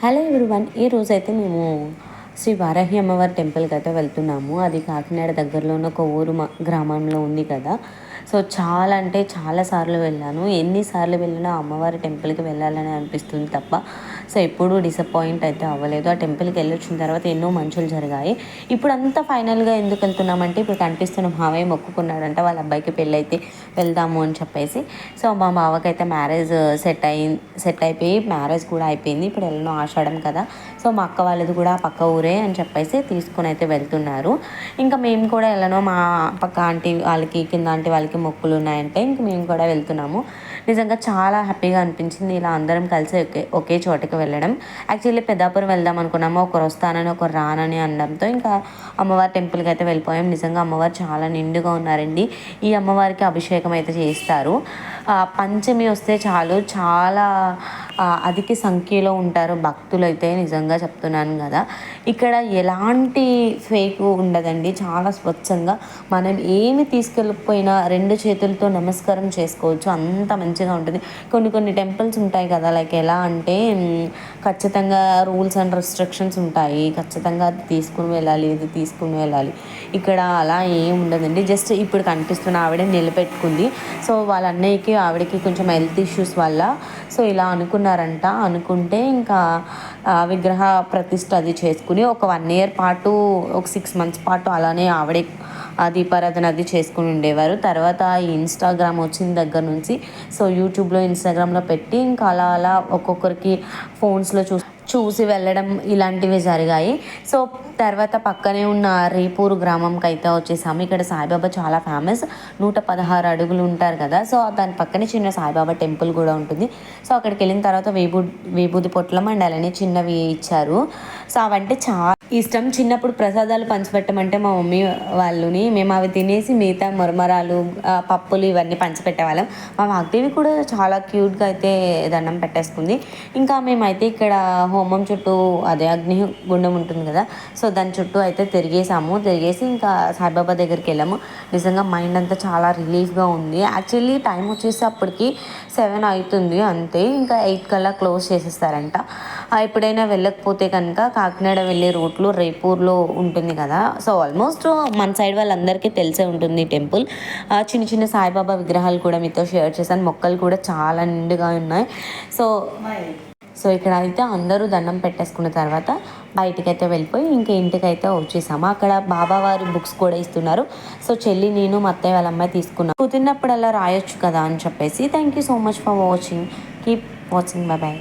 Hello everyone, ఈరోజైతే మేము శ్రీ వారాహి అమ్మవారి టెంపుల్కి అయితే వెళ్తున్నాము. అది కాకినాడ దగ్గరలో ఉన్న ఒక ఊరు గ్రామంలో ఉంది కదా. సో చాలా అంటే చాలా సార్లు వెళ్ళాను. ఎన్నిసార్లు వెళ్ళినా అమ్మవారి టెంపుల్కి వెళ్ళాలని అనిపిస్తుంది తప్ప సో ఎప్పుడూ డిసప్పాయింట్ అయితే అవ్వలేదు. ఆ టెంపుల్కి వెళ్ళొచ్చిన తర్వాత ఎన్నో మంచులు జరిగాయి. ఇప్పుడు అంతా ఫైనల్గా ఎందుకు వెళ్తున్నామంటే, ఇప్పుడు కనిపిస్తున్న మావయ్య మొక్కుకున్నాడంట వాళ్ళ అబ్బాయికి పెళ్ళైతే వెళ్దాము అని చెప్పేసి. సో మా బావకైతే మ్యారేజ్ సెట్ అయిపోయి మ్యారేజ్ కూడా అయిపోయింది. ఇప్పుడు ఎన్నో ఆషాఢం కదా. సో మా అక్క వాళ్ళది కూడా పక్క ఊరే అని చెప్పేసి తీసుకుని అయితే వెళ్తున్నారు. ఇంకా మేము కూడా ఎలానో మా పక్క ఆంటీ వాళ్ళకి కింద ఆంటీ వాళ్ళకి మొక్కులు ఉన్నాయంటే ఇంక మేము కూడా వెళ్తున్నాము. నిజంగా చాలా హ్యాపీగా అనిపించింది ఇలా అందరం కలిసి ఒకే చోటకి వెళ్ళడం. యాక్చువల్లీ పెద్దాపురం వెళ్దాం అనుకున్నాము, ఒకరు వస్తానని ఒకరు రానని అనడంతో ఇంకా అమ్మవారి టెంపుల్కి అయితే వెళ్ళిపోయాం. నిజంగా అమ్మవారు చాలా నిండుగా ఉన్నారండి. ఈ అమ్మవారికి అభిషేకం అయితే చేస్తారు. పంచమి వస్తే చాలు చాలా అధిక సంఖ్యలో ఉంటారు భక్తులు అయితే, నిజంగా చెప్తున్నాను కదా. ఇక్కడ ఎలాంటి ఫేక్ ఉండదండి, చాలా స్వచ్ఛంగా మనం ఏమి తీసుకెళ్ళిపోయినా రెండు చేతులతో నమస్కారం చేసుకోవచ్చు, అంత మంచిగా ఉంటుంది. కొన్ని టెంపుల్స్ ఉంటాయి కదా, లైక్ ఎలా అంటే ఖచ్చితంగా రూల్స్ అండ్ రెస్ట్రిక్షన్స్ ఉంటాయి, ఖచ్చితంగా అది తీసుకుని వెళ్ళాలి ఇది తీసుకుని వెళ్ళాలి. ఇక్కడ అలా ఏం ఉండదండి. జస్ట్ ఇప్పుడు కనిపిస్తున్న ఆవిడ నిలబెట్టుకుంది. సో వాళ్ళ అన్నయ్యకి ఆవిడకి కొంచెం హెల్త్ ఇష్యూస్ వల్ల సో ఇలా అనుకుంటే ఇంకా విగ్రహ ప్రతిష్ఠ అది చేసుకుని ఒక 1 year పాటు, ఒక 6 months పాటు అలానే ఆవిడే దీపారాధన అది చేసుకుని ఉండేవారు. తర్వాత ఈ ఇన్స్టాగ్రామ్ వచ్చిన దగ్గర నుంచి సో యూట్యూబ్లో ఇన్స్టాగ్రామ్లో పెట్టి ఇంకా అలా ఒక్కొక్కరికి ఫోన్స్లో చూసి వెళ్ళడం ఇలాంటివి జరిగాయి. సో తర్వాత పక్కనే ఉన్న రేపూరు గ్రామంకి అయితే వచ్చేసాము. ఇక్కడ సాయిబాబా చాలా ఫేమస్, 116 అడుగులు ఉంటారు కదా. సో దాని పక్కనే చిన్న సాయిబాబా టెంపుల్ కూడా ఉంటుంది. సో అక్కడికి వెళ్ళిన తర్వాత విభూది పొట్లం అండ్ అలానే చిన్నవి ఇచ్చారు. సో అవంటే చాలా ఇష్టం. చిన్నప్పుడు ప్రసాదాలు పంచిపెట్టమంటే మా మమ్మీ వాళ్ళని మేము అవి తినేసి మిగతా మరమరాలు పప్పులు ఇవన్నీ పంచిపెట్టేవాళ్ళం. మా వాగ్దేవి కూడా చాలా క్యూట్గా అయితే దండం పెట్టేసుకుంది. ఇంకా మేమైతే ఇక్కడ హోమం చుట్టూ అదే అగ్నిగుండం ఉంటుంది కదా, సో దాని చుట్టూ అయితే తిరిగేసి ఇంకా సాయిబాబా దగ్గరికి వెళ్ళాము. నిజంగా మైండ్ అంతా చాలా రిలీఫ్గా ఉంది. యాక్చువల్లీ టైం వచ్చేసి అప్పటికి 7 అవుతుంది అంతే, ఇంకా 8 కల్లా క్లోజ్ చేసేస్తారంట. ఎప్పుడైనా వెళ్ళకపోతే కనుక కాకినాడ వెళ్ళే రూట్లో రేపూర్లో ఉంటుంది కదా, సో ఆల్మోస్ట్ మన సైడ్ వాళ్ళందరికీ తెలిసే ఉంటుంది ఈ టెంపుల్. చిన్న సాయిబాబా విగ్రహాలు కూడా మీతో షేర్ చేశాను. మొక్కలు కూడా చాలా నిండుగా ఉన్నాయి. సో ఇక్కడ అయితే అందరూ దండం పెట్టేసుకున్న తర్వాత బయటకైతే వెళ్ళిపోయి ఇంకా ఇంటికైతే వచ్చేసాము. అక్కడ బాబావారి బుక్స్ కూడా ఇస్తున్నారు. సో చెల్లి, నేను, మా అత్తయ్య వాళ్ళ అమ్మాయి తీసుకున్నాం. కుదిరినప్పుడు అలా రాయొచ్చు కదా అని చెప్పేసి. Thank you so much for watching. Keep watching. By by.